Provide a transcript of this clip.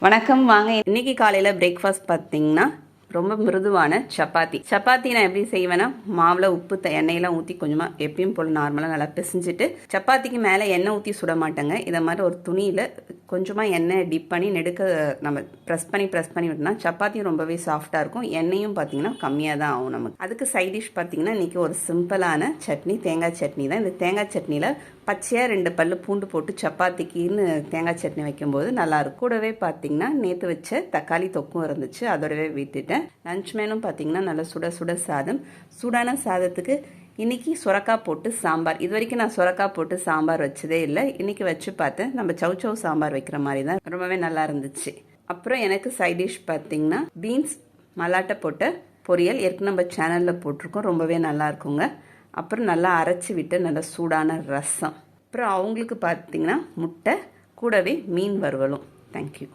வணக்கம் வாங்க. இன்னைக்கு காலையில் பிரேக்ஃபாஸ்ட் பார்த்தீங்கன்னா ரொம்ப மிருதுவான சப்பாத்தி நான் எப்படி செய்வேன்னா, மாவில் உப்பு எண்ணெயெல்லாம் ஊற்றி கொஞ்சமாக எப்பயும் போல் நார்மலாக நல்லா பிசைஞ்சிட்டு, சப்பாத்திக்கு மேலே எண்ணெய் ஊற்றி சுட மாட்டேங்க. இதை மாதிரி ஒரு துணியில் கொஞ்சமாக எண்ணெய் டிப் பண்ணி நெடுக்க நம்ம ப்ரெஸ் பண்ணி விட்டோம்னா சப்பாத்தியும் ரொம்பவே சாஃப்டாக இருக்கும். எண்ணெயும் பார்த்தீங்கன்னா கம்மியாக தான் ஆகும் நமக்கு. அதுக்கு சைட் டிஷ் பார்த்தீங்கன்னா இன்றைக்கி ஒரு சிம்பிளான சட்னி, தேங்காய் சட்னி தான். இந்த தேங்காய் சட்னியில் பச்சையாக 2 பல்லு பூண்டு போட்டு சப்பாத்திக்குன்னு தேங்காய் சட்னி வைக்கும்போது நல்லாயிருக்கும். கூடவே பார்த்தீங்கன்னா நேற்று வச்ச தக்காளி தொக்கும் இருந்துச்சு, அதோடவே விட்டுட்டேன். லஞ்ச் மேலும் பார்த்தீங்கன்னா நல்லா சுட சுட சாதம். சூடான சாதத்துக்கு இன்றைக்கி சுரக்காய் போட்டு சாம்பார். இது வரைக்கும் நான் சுரக்காய் போட்டு சாம்பார் வச்சதே இல்லை. இன்றைக்கி வச்சு பார்த்தேன். நம்ம சௌ சாம்பார் வைக்கிற மாதிரி தான், ரொம்பவே நல்லா இருந்துச்சு. அப்புறம் எனக்கு சைட் டிஷ் பார்த்தீங்கன்னா பீன்ஸ் மல்லாட்டை போட்ட பொரியல். ஏற்கனவே நம்ம சேனலில் போட்டிருக்கோம், ரொம்பவே நல்லா இருக்குங்க. அப்புறம் நல்லா அரைச்சி விட்டு நல்ல சூடான ரசம். அப்புறம் அவங்களுக்கு பார்த்தீங்கன்னா முட்டை, கூடவே மீன் வறுவலும். தேங்க்யூ.